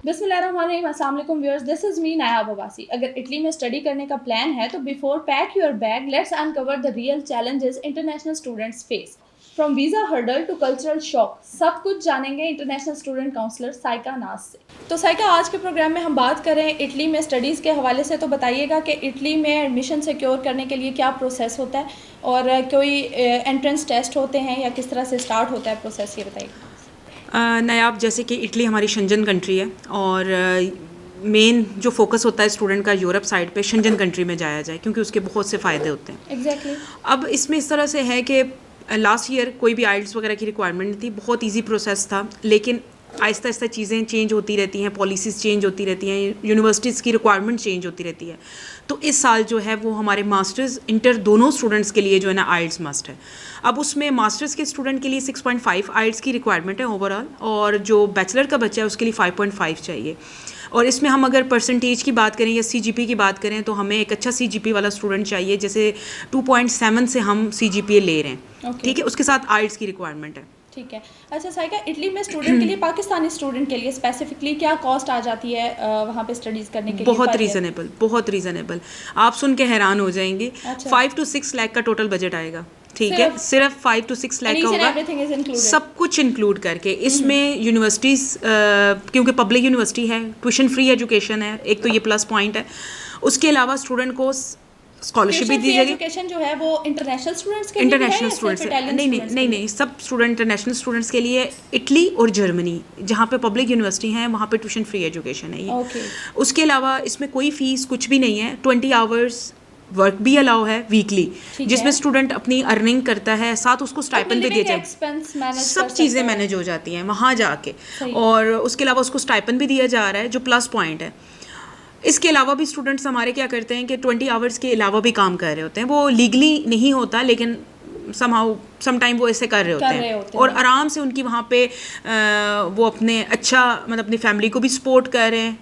बिस्मिल्लाहिर्रहमानिर्रहीम, अस्सलाम वालेकुम viewers, this is me Nayab Abbasi. अगर इटली में स्टडी करने का प्लान है तो before pack your bag let's uncover the real challenges international students face. From visa hurdle to cultural shock, सब कुछ जानेंगे इंटरनेशनल स्टूडेंट काउंसलर साइका नाज से। तो साइका, आज के प्रोग्राम में हम बात करें इटली में स्टडीज़ के हवाले से। तो बताइएगा कि इटली में एडमिशन सिक्योर करने के लिए क्या प्रोसेस होता है और कोई एंट्रेंस टेस्ट होते हैं या किस तरह से स्टार्ट होता है प्रोसेस, ये बताइएगा। नायाब, जैसे कि इटली हमारी शेंजन कंट्री है और मेन जो फोकस होता है स्टूडेंट का यूरोप साइड पे शेंजन कंट्री में जाया जाए, क्योंकि उसके बहुत से फ़ायदे होते हैं। एग्जैक्टली। अब इसमें इस तरह से है कि लास्ट ईयर कोई भी आइल्स वगैरह की रिक्वायरमेंट नहीं थी, बहुत इजी प्रोसेस था, लेकिन आहिस्ता आहिस्ता चीज़ें चेंज होती रहती हैं, पॉलिसीज़ चेंज होती रहती हैं, यूनिवर्सिटीज़ की रिक्वायरमेंट चेंज होती रहती है। तो इस साल जो है वो हमारे मास्टर्स इंटर दोनों स्टूडेंट्स के लिए जो है ना आइल्स मस्ट है। अब उसमें मास्टर्स के स्टूडेंट के लिए 6.5 आइल्स की रिक्वायरमेंट है ओवरऑल, और जो बैचलर का बच्चा है उसके लिए 5.5 चाहिए। और इसमें हम अगर परसेंटेज की बात करें या CGP की बात करें तो हमें एक अच्छा CGP वाला स्टूडेंट चाहिए, जैसे 2.7 से हम CGPA ले रहे हैं, ठीक है। उसके साथ आइल्स की रिक्वायरमेंट है। ठीक है। अच्छा साइका, इटली में स्टूडेंट के लिए, पाकिस्तानी स्टूडेंट के लिए स्पेसिफिकली क्या कॉस्ट आ जाती है वहाँ पे स्टडीज़ करने के लिए? बहुत रीज़नेबल, बहुत रीज़नेबल, आप सुन के हैरान हो जाएंगे। 5 to 6 लाख का टोटल बजट आएगा, ठीक है। सिर्फ 5 to 6 लाख का होगा, सब कुछ इंक्लूड करके। इसमें यूनिवर्सिटीज़, क्योंकि पब्लिक यूनिवर्सिटी है, ट्यूशन फ्री एजुकेशन है, एक तो ये प्लस पॉइंट है। उसके अलावा स्टूडेंट को स्कॉलरशिप भी दी जाएगी। एजुकेशन जो है वो इंटरनेशनल स्टूडेंट्स के लिए है, इंटरनेशनल स्टूडेंट्स, नहीं, सब स्टूडेंट इंटरनेशनल स्टूडेंट्स के लिए। इटली और जर्मनी जहाँ पे पब्लिक यूनिवर्सिटी हैं वहाँ पे ट्यूशन फ्री एजुकेशन है ये। उसके अलावा इसमें कोई फीस कुछ भी नहीं है। 20 आवर्स वर्क भी अलाउ है वीकली, जिसमें स्टूडेंट अपनी अर्निंग करता है, साथ उसको स्टाइपेंड भी दिया जाए, सब चीज़ें मैनेज हो जाती हैं वहाँ जाके। और उसके अलावा उसको स्टाइपेंड भी दिया जा रहा है, जो प्लस पॉइंट है। इसके अलावा भी स्टूडेंट्स हमारे क्या करते हैं कि 20 आवर्स के अलावा भी काम कर रहे होते हैं। वो लीगली नहीं होता, लेकिन सम टाइम वो ऐसे कर रहे होते हैं और आराम से उनकी वहाँ पे वो अपने अच्छा, मतलब अपनी फैमिली को भी सपोर्ट कर रहे हैं,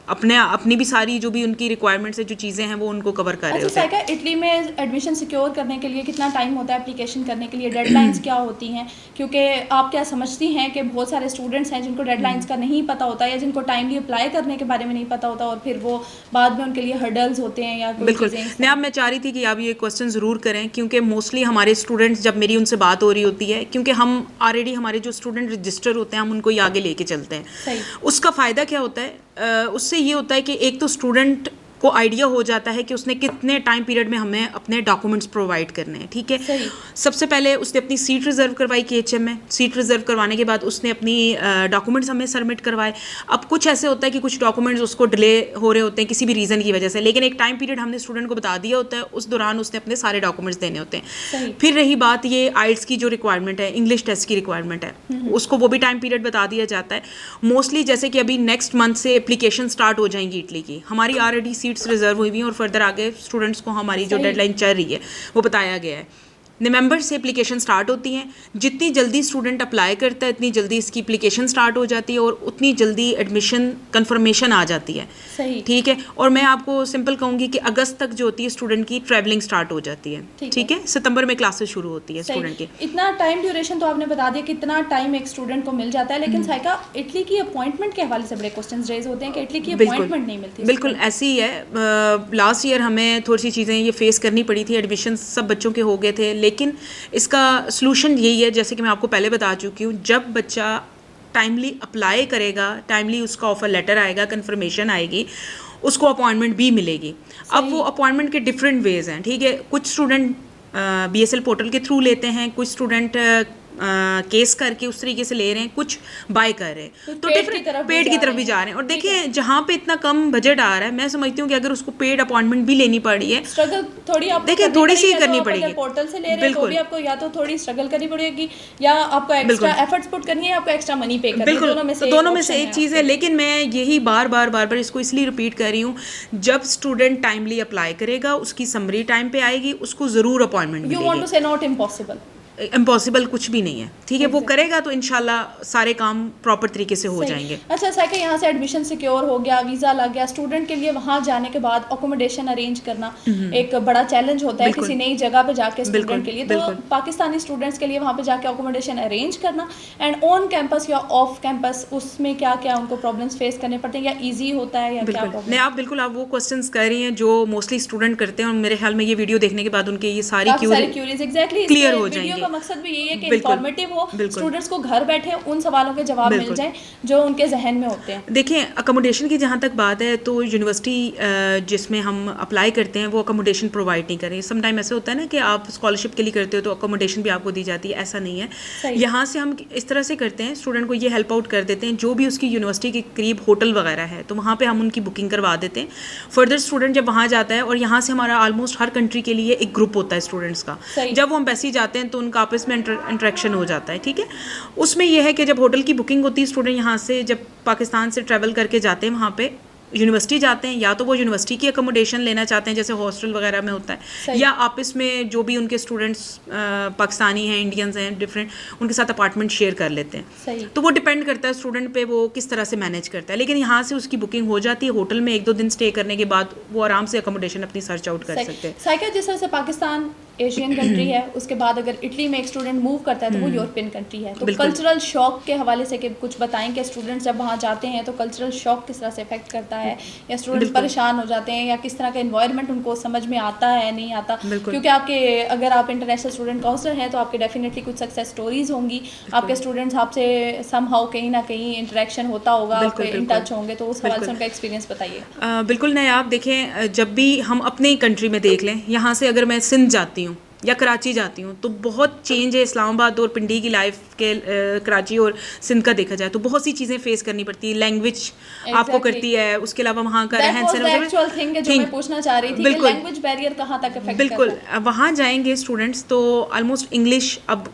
अपनी भी सारी जो भी उनकी रिक्वायरमेंट्स है, जो चीज़ें हैं वो उनको कवर कर रहे होते हैं। इटली में एडमिशन सिक्योर करने के लिए कितना टाइम होता है एप्लीकेशन करने के लिए? डेडलाइंस क्या होती हैं? क्योंकि आप क्या समझती हैं कि बहुत सारे स्टूडेंट्स हैं जिनको डेडलाइंस का नहीं पता होता, या जिनको टाइमली अप्लाई करने के बारे में नहीं पता होता, और फिर वो बाद में उनके लिए हर्डल्स होते हैं या बिल्कुल। मैं चाह रही थी कि आप ये क्वेश्चन ज़रूर करें, क्योंकि मोस्टली हमारे स्टूडेंट्स, जब मेरी उनसे बात हो रही होती है, क्योंकि हम ऑलरेडी हमारे जो स्टूडेंट रजिस्टर होते हैं हम उनको ये आगे लेके चलते हैं। उसका फ़ायदा क्या होता है? उससे ये होता है कि एक तो स्टूडेंट को आइडिया हो जाता है कि उसने कितने टाइम पीरियड में हमें अपने डॉक्यूमेंट्स प्रोवाइड करने हैं, ठीक है। सबसे पहले उसने अपनी सीट रिज़र्व करवाई KHM में। सीट रिज़र्व करवाने के बाद उसने अपनी डॉक्यूमेंट्स हमें सबमिट करवाए। अब कुछ ऐसे होता है कि कुछ डॉक्यूमेंट्स उसको डिले हो रहे होते हैं किसी भी रीज़न की वजह से, लेकिन एक टाइम पीरियड हमने स्टूडेंट को बता दिया होता है, उस दौरान उसने अपने सारे डॉक्यूमेंट्स देने होते हैं। फिर रही बात ये आइल्स की जो रिक्वायरमेंट है, इंग्लिश टेस्ट की रिक्वायरमेंट है, उसको वो भी टाइम पीरियड बता दिया जाता है। मोस्टली जैसे कि अभी नेक्स्ट मंथ से एप्लीकेशन स्टार्ट हो जाएंगी इटली की, हमारी ऑलरेडी सीट्स रिजर्व हुई हुई हैं और फर्दर आगे स्टूडेंट्स को हमारी जो डेडलाइन चल रही है वो बताया गया है। नवंबर से एप्लीकेशन स्टार्ट होती हैं। जितनी जल्दी स्टूडेंट अप्लाई करता है इतनी जल्दी इसकी एप्लीकेशन स्टार्ट हो जाती है और उतनी जल्दी एडमिशन कंफर्मेशन आ जाती है, ठीक है। और मैं आपको सिंपल कहूँगी कि अगस्त तक जो होती है स्टूडेंट की ट्रैवलिंग स्टार्ट हो जाती है, ठीक है। सितंबर में क्लासेस शुरू होती है स्टूडेंट की। इतना टाइम ड्यूरेशन तो आपने बता दिया कि इतना टाइम एक स्टूडेंट को मिल जाता है, लेकिन साइका, इटली की अपॉइंटमेंट के हवाले से बड़े क्वेश्चन रेज होते हैं कि इटली की अपॉइंटमेंट नहीं मिलती। बिल्कुल ऐसी ही है। लास्ट ईयर हमें थोड़ी सी चीज़ें ये फेस करनी पड़ी थी। एडमिशन सब बच्चों के हो गए थे, लेकिन इसका सलूशन यही है, जैसे कि मैं आपको पहले बता चुकी हूँ, जब बच्चा टाइमली अप्लाई करेगा, टाइमली उसका ऑफर लेटर आएगा, कंफर्मेशन आएगी, उसको अपॉइंटमेंट भी मिलेगी। अब वो अपॉइंटमेंट के डिफरेंट वेज हैं, ठीक है। कुछ स्टूडेंट BSL पोर्टल के थ्रू लेते हैं, कुछ स्टूडेंट केस करके उस तरीके से ले रहे हैं, कुछ बाय कर रहे हैं, तो डिफरेंट पेड की तरफ भी जा रहे हैं। और देखिए जहाँ पे इतना कम बजट आ रहा है, मैं समझती हूँ कि अगर उसको पेड अपॉइंटमेंट भी लेनी पड़ी है, स्ट्रगल थोड़ी सी करनी पड़ेगी। पोर्टल से ले रहे हैं तो भी आपको या तो थोड़ी स्ट्रगल करनी पड़ेगी या आपको एक्स्ट्रा एफर्ट्स पुट करनी है, आपको एक्स्ट्रा मनी पे करनी है। दोनों में से एक चीज़ है। लेकिन मैं यही बार बार इसको इसलिए रिपीट कर रही हूँ, जब स्टूडेंट टाइमली अप्लाई करेगा, उसकी समरी टाइम पे आएगी, उसको ज़रूर अपॉइंटमेंट मिलेगी। यू वांट टू से नॉट इम्पॉसिबल, इम्पॉसिबल कुछ भी नहीं है, ठीक है। वो करेगा तो इंशाल्लाह सारे काम प्रॉपर तरीके से हो जाएंगे। अच्छा साइका, यहाँ से एडमिशन सिक्योर हो गया, वीज़ा लग गया, स्टूडेंट के लिए वहाँ जाने के बाद अकोमोडेशन अरेंज करना एक बड़ा चैलेंज होता है किसी नई जगह पे जाके स्टूडेंट के लिए। तो पाकिस्तानी स्टूडेंट्स के लिए वहाँ पे जाके अकोमोडेशन अरेंज करना एंड ऑन कैंपस या ऑफ कैंपस, उसमें क्या क्या उनको प्रॉब्लम्स फेस करने पड़ते हैं, या ईजी होता है या क्या प्रॉब्लम? नहीं, आप बिल्कुल आप वो क्वेश्चंस कर रही हैं जो मोस्टली स्टूडेंट करते हैं, और मेरे ख्याल में ये वीडियो देखने के बाद उनके ये सारी क्यूरीज एग्जैक्टली क्लियर हो जाएंगे। वीडियो का मकसद भी यही है कि इंफॉर्मेटिव हो, स्टूडेंट्स को घर बैठे उन सवालों के जवाब मिल जाएं जो उनके जहन में होते हैं। देखिए, अकोमोडेशन की जहाँ तक बात है तो यूनिवर्सिटी जिसमें हम अप्लाई करते हैं वो अकोमोडेशन प्रोवाइड नहीं करें। सम टाइम ऐसे होता है ना कि आप स्कॉलरशिप के लिए करते हो तो अकोमोडेशन भी आपको दी जाती है, ऐसा नहीं है। यहाँ से हम इस तरह से करते हैं, स्टूडेंट को ये हेल्प आउट कर देते हैं, जो भी उसकी यूनिवर्सिटी के करीब होटल वगैरह है तो वहाँ पे हम उनकी बुकिंग करवा देते हैं। फर्दर स्टूडेंट जब वहाँ जाता है, और यहाँ से हमारा ऑलमोस्ट हर कंट्री के लिए एक ग्रुप होता है स्टूडेंट्स का, जब वो एम्बेसी जाते हैं तो उनका आपस में इंटरेक्शन हो जाता है, ठीक है। उसमें यह है कि जब होटल की बुकिंग होती है, स्टूडेंट यहाँ से जब पाकिस्तान से ट्रैवल करके जाते हैं वहाँ पे यूनिवर्सिटी जाते हैं, या तो वो यूनिवर्सिटी की अकोमोडेशन लेना चाहते हैं जैसे हॉस्टल वगैरह में होता है, या आपस में जो भी उनके स्टूडेंट्स पाकिस्तानी हैं, इंडियंस हैं, डिफरेंट, उनके साथ अपार्टमेंट शेयर कर लेते हैं। तो वो डिपेंड करता है स्टूडेंट पे वो किस तरह से मैनेज करता है। लेकिन यहाँ से उसकी बुकिंग हो जाती है, होटल में 1-2 दिन स्टे करने के बाद वो आराम से अकोमोडेशन अपनी सर्च आउट कर सकते हैं। साइका, जिस तरह से पाकिस्तान एशियन कंट्री है, उसके बाद अगर इटली में एक स्टूडेंट मूव करता है तो वो यूरोपियन कंट्री है, तो कल्चरल शॉक के हवाले से कुछ बताएं कि स्टूडेंट्स जब वहाँ जाते हैं तो कल्चरल शॉक किस तरह से इफेक्ट करता है, या स्टूडेंट्स परेशान हो जाते हैं, या किस तरह का एनवायरनमेंट उनको समझ में आता है नहीं आता? क्योंकि आपके अगर आप इंटरनेशनल स्टूडेंट काउंसलर हैं तो आपके डेफिनेटली कुछ सक्सेस स्टोरीज होंगी, आपके स्टूडेंट्स आपसे समहाउ कहीं ना कहीं इंटरेक्शन होता होगा, आपके इन टच होंगे, तो उस हवाले से उनका एक्सपीरियंस बताइए। बिल्कुल नहीं, आप देखें, जब भी हम अपने कंट्री में देख लें, यहाँ से अगर मैं सिंध जाती हूँ या कराची जाती हूँ तो बहुत चेंज है इस्लामाबाद और पिंडी की लाइफ के। कराची और सिंध का देखा जाए तो बहुत सी चीज़ें फेस करनी पड़ती है, लैंग्वेज आपको करती है, उसके अलावा वहाँ का रहन सहन, जो मैं पूछना चाह रही थी, कि लैंग्वेज बैरियर कहाँ तक इफेक्ट करता है? बिल्कुल, वहाँ जाएंगे स्टूडेंट्स तो ऑलमोस्ट इंग्लिश अब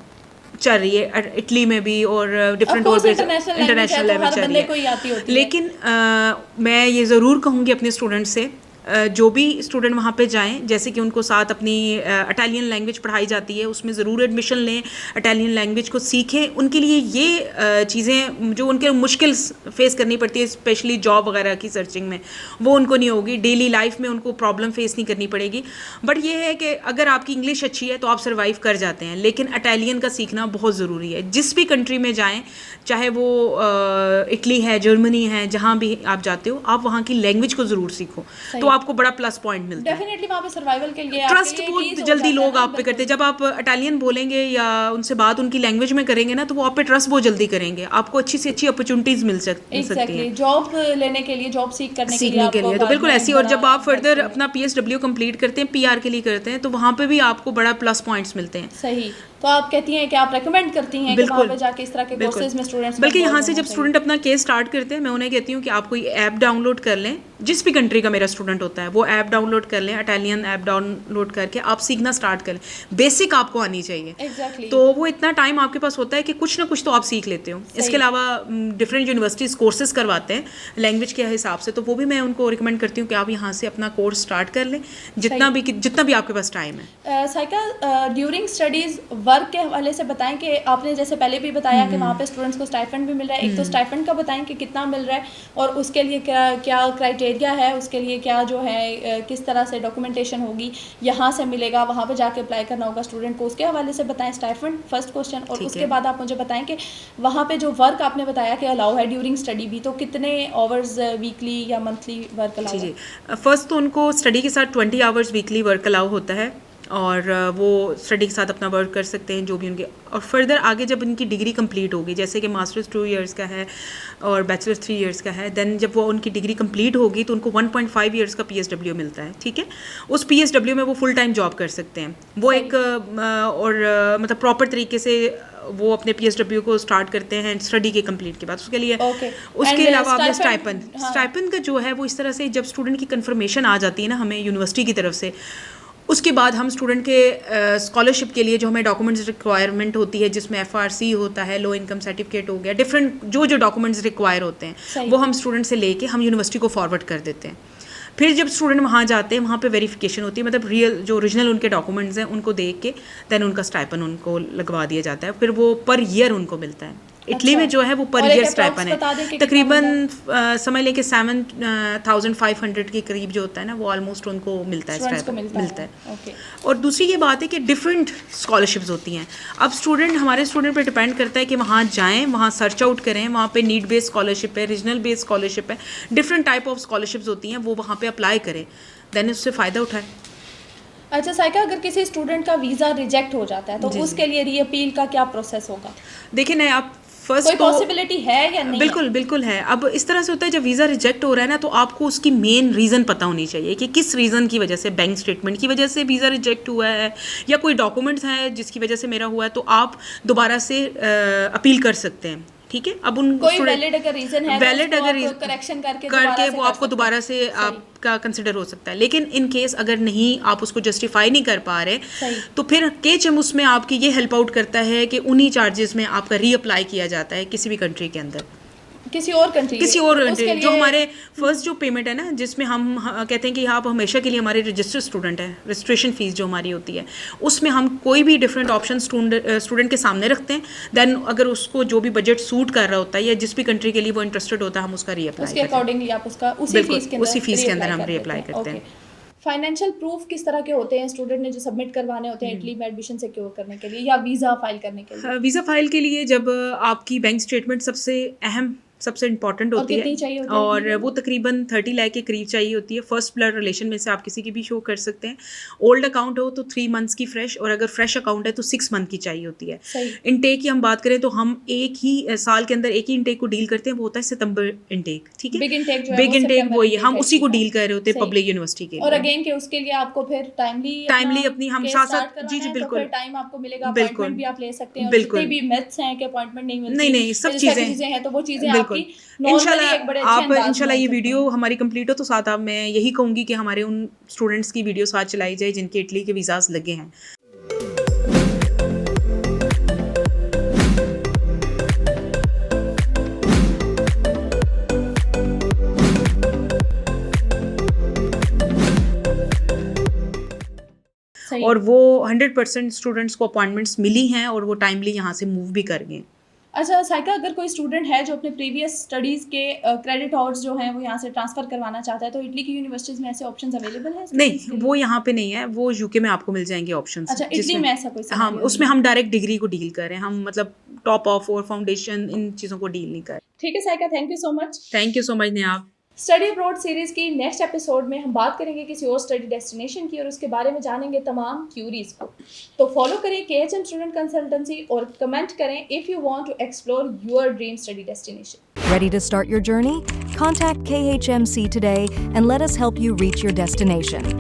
चल रही है इटली में भी, और डिफरेंट और इंटरनेशनल लेवल चल रही है। लेकिन मैं ये ज़रूर कहूँगी अपने स्टूडेंट्स से, जो भी स्टूडेंट वहाँ पे जाएं, जैसे कि उनको साथ अपनी इटालियन लैंग्वेज पढ़ाई जाती है, उसमें ज़रूर एडमिशन लें, इटालियन लैंग्वेज को सीखें। उनके लिए ये चीज़ें जो उनके मुश्किल फेस करनी पड़ती है, स्पेशली जॉब वगैरह की सर्चिंग में, वो उनको नहीं होगी, डेली लाइफ में उनको प्रॉब्लम फेस नहीं करनी पड़ेगी। बट ये है कि अगर आपकी इंग्लिश अच्छी है तो आप सर्वाइव कर जाते हैं, लेकिन इटालियन का सीखना बहुत ज़रूरी है। जिस भी कंट्री में जाएँ, चाहे वो इटली है, जर्मनी है, जहाँ भी आप जाते हो, आप वहाँ की लैंग्वेज को ज़रूर सीखो, तो आपको बड़ा प्लस पॉइंट मिलता है। डेफिनेटली वहाँ पे सर्वाइवल के लिए ट्रस्ट बहुत जल्दी लोग आप पे करते हैं। जब आप इटालियन बोलेंगे या उनसे बात उनकी लैंग्वेज में करेंगे ना, तो वो आप पे ट्रस्ट बहुत जल्दी करेंगे, आपको अच्छी से अच्छी अपॉर्चुनिटीज मिल सकती हैं जॉब लेने के लिए, जॉब सीखने के लिए तो बिल्कुल ऐसी। और जब आप फर्दर अपना PSW कंप्लीट करते हैं, PR के लिए करते हैं, तो वहाँ पे भी आपको बड़ा प्लस पॉइंट्स मिलते हैं। सही, तो आप कहती हैं कि आप रेकमेंड करती हैं कि वहाँ पे जाके इस तरह के कोर्सेज में स्टूडेंट्स, बल्कि यहाँ से जब स्टूडेंट अपना केस स्टार्ट करते हैं, मैं उन्हें कहती हूँ कि आप कोई ऐप डाउनलोड कर लें, जिस भी कंट्री का मेरा स्टूडेंट होता है वो ऐप डाउनलोड कर लें, इटालियन ऐप डाउनलोड करके आप सीखना स्टार्ट करें। बेसिक आपको आनी चाहिए, तो वो इतना टाइम आपके पास होता है कि कुछ ना कुछ तो आप सीख लेते हो। इसके अलावा डिफरेंट यूनिवर्सिटीज कोर्सेज करवाते हैं लैंग्वेज के हिसाब से, तो वो भी मैं उनको रिकमेंड करती हूँ कि आप यहाँ से अपना कोर्स स्टार्ट कर लें, जितना भी आपके पास टाइम है। साइका, ड्यूरिंग स्टडीज वर्क के हवाले से बताएं कि आपने जैसे पहले भी बताया कि वहाँ पे स्टूडेंट्स को स्टाइपेंड भी मिल रहा है, एक तो स्टाइपेंड का बताएं कि कितना मिल रहा है, और उसके लिए क्या क्राइटेरिया है, उसके लिए क्या जो है किस तरह से डॉक्यूमेंटेशन होगी, यहाँ से मिलेगा, वहाँ पे जाके अप्लाई करना होगा स्टूडेंट को, उसके हवाले से बताएं स्टाइपेंड, फर्स्ट क्वेश्चन। और उसके बाद आप मुझे बताएं कि वहाँ पे जो वर्क आपने बताया कि अलाउ है ड्यूरिंग स्टडी भी, तो कितने आवर्स वीकली या मंथली वर्क अलाउ है? फर्स्ट तो उनको स्टडी के साथ 20 आवर्स वीकली वर्क अलाउ होता है, और वो स्टडी के साथ अपना वर्क कर सकते हैं जो भी उनके। और फर्दर आगे जब उनकी डिग्री कंप्लीट होगी, जैसे कि मास्टर्स 2 इयर्स का है और बैचलर्स 3 इयर्स का है, देन जब वो उनकी डिग्री कंप्लीट होगी तो उनको 1.5 इयर्स का PSW मिलता है, ठीक है। उस PSW में वो फुल टाइम जॉब कर सकते हैं। वो एक और मतलब प्रॉपर तरीके से वो अपने PSW को स्टार्ट करते हैं स्टडी के कंप्लीट के बाद। उसके लिए उसके अलावा आपने स्टाइपेंड का जो है वो इस तरह से, जब स्टूडेंट की कंफर्मेशन आ जाती है ना हमें यूनिवर्सिटी की तरफ से, उसके बाद हम स्टूडेंट के स्कॉलरशिप के लिए जो हमें डॉक्यूमेंट्स रिक्वायरमेंट होती है, जिसमें FRC होता है, लो इनकम सर्टिफिकेट हो गया, डिफरेंट जो डॉक्यूमेंट्स रिक्वायर होते हैं वो हम स्टूडेंट से लेके हम यूनिवर्सिटी को फॉरवर्ड कर देते हैं। फिर जब स्टूडेंट वहाँ जाते हैं वहाँ पे वेरिफिकेशन होती है, मतलब रियल जो ओरिजिनल उनके डॉक्यूमेंट्स हैं उनको देख के देन उनका स्टाइपन उनको लगवा दिया जाता है, फिर वो पर ईयर उनको मिलता है। इटली में जो है वो पर ईयर स्टाइपन है, तकरीबन समझ लें कि 7,500 के करीब जो होता है ना वो ऑलमोस्ट उनको मिलता है, स्टाइपन मिलता है। और दूसरी ये बात है कि डिफरेंट स्कॉलरशिप्स होती हैं। अब हमारे स्टूडेंट पे डिपेंड करता है कि वहाँ जाएँ, वहाँ सर्च आउट करें, वहाँ पे नीड बेस्ड स्कॉलरशिप है, रीजनल बेस्ड स्कॉलरशिप है, डिफरेंट टाइप ऑफ स्कॉलरशिप्स होती हैं, वो वहाँ पे अप्लाई करें, देन उससे फ़ायदा उठाएं। अच्छा साइका, अगर किसी स्टूडेंट का वीज़ा रिजेक्ट हो जाता है तो उसके लिए रीअपील का क्या प्रोसेस होगा? देखिए ना, आप फर्स्ट कोई पॉसिबिलिटी है या नहीं? बिल्कुल है। अब इस तरह से होता है जब वीज़ा रिजेक्ट हो रहा है ना, तो आपको उसकी मेन रीज़न पता होनी चाहिए कि किस रीज़न की वजह से, बैंक स्टेटमेंट की वजह से वीज़ा रिजेक्ट हुआ है या कोई डॉक्यूमेंट्स हैं जिसकी वजह से मेरा हुआ है, तो आप दोबारा से अपील कर सकते हैं। ठीक है, अब उन कोई वैलिड अगर रीजन है, वैलिड अगर करेक्शन करके वो आपको दोबारा से आपका कंसिडर हो सकता है। लेकिन इन केस अगर नहीं, आप उसको जस्टिफाई नहीं कर पा रहे, तो फिर KHM उसमें आपकी ये हेल्प आउट करता है कि उन्हीं चार्जेस में आपका रीअप्लाई किया जाता है किसी भी कंट्री के अंदर, किसी और कंट्री जो हमारे फर्स्ट जो पेमेंट है ना, जिसमें हम कहते हैं कि आप हमेशा के लिए हमारे रजिस्टर्ड स्टूडेंट है, रजिस्ट्रेशन फीस जो हमारी होती है उसमें हम कोई भी डिफरेंट ऑप्शन स्टूडेंट के सामने रखते हैं, देन अगर उसको जो भी बजट सूट कर रहा होता है या जिस भी कंट्री के लिए वो इंटरेस्टेड होता है हम उसका रीअप्लाई करते हैं, उसके अकॉर्डिंगली आप उसका उसी फीस के अंदर हम रीअप्लाई करते हैं। फाइनेंशियल प्रूफ किस तरह के होते हैं स्टूडेंट ने जो सबमिट करवाने होते हैं इटली में एडमिशन सिक्योर करने के लिए या वीज़ा फाइल करने के लिए? वीज़ा फाइल के लिए जब आपकी बैंक स्टेटमेंट सबसे इंपॉर्टेंट होती है, और वो तकरीबन 30 लाख के करीब चाहिए होती है। फर्स्ट ब्लड रिलेशन में से आप किसी की भी शो कर सकते हैं। ओल्ड अकाउंट हो तो 3 मंथ्स की फ्रेश, और अगर फ्रेश अकाउंट है तो 6 मंथ की चाहिए होती है। इनटेक की हम बात करें तो हम एक ही साल के अंदर एक ही इनटेक को डील करते हैं, वो होता है सितंबर इनटेक। ठीक है, बिग इनटेक वही है, हम उसी को डील कर रहे होते हैं पब्लिक यूनिवर्सिटी के लिए। और अगेन के उसके लिए आपको फिर टाइमली अपनी हम साथ जी बिल्कुल टाइम आपको मिलेगा, अपॉइंटमेंट भी आप ले सकते हैं। जितने भी मिथ्स हैं कि अपॉइंटमेंट नहीं मिलती, नहीं सब चीजें हैं, तो वो चीजें आपकी इंशाल्लाह ये वीडियो हमारी कंप्लीट हो तो साथ आप मैं यही कहूँगी कि हमारे उन स्टूडेंट्स की वीडियो साथ चलाई जाए जिनके इटली के वीज़ास लगे हैं। और वो 100% स्टूडेंट्स को अपॉइंटमेंट्स मिली हैं और वो टाइमली यहाँ से मूव भी कर गए। अच्छा साइका, अगर कोई स्टूडेंट है जो अपने प्रीवियस स्टडीज़ के क्रेडिट आवर्स जो हैं वो यहाँ से ट्रांसफ़र करवाना चाहता है, तो इटली की यूनिवर्सिटीज़ में ऐसे ऑप्शंस अवेलेबल हैं? नहीं, वो यहाँ पे नहीं है, वो यूके में आपको मिल जाएंगे ऑप्शंस। अच्छा, इटली में ऐसा कोई? हाँ, उसमें हम डायरेक्ट डिग्री को डील कर रहे हैं, हम मतलब टॉप ऑफ और फाउंडेशन इन चीज़ों को डील नहीं कर रहे। ठीक है Saika, thank you so much. Thank you so much Neha. Study abroad series की नेक्स्ट एपिसोड में हम बात करेंगे किसी और स्टडी डेस्टिनेशन की और उसके बारे में जानेंगे तमाम क्यूरीज को। तो फॉलो करें KHM स्टूडेंट कंसल्टेंसी और कमेंट करें if you want to explore your dream study destination. Ready to start your journey? Contact KHMC today and let us help you reach your destination.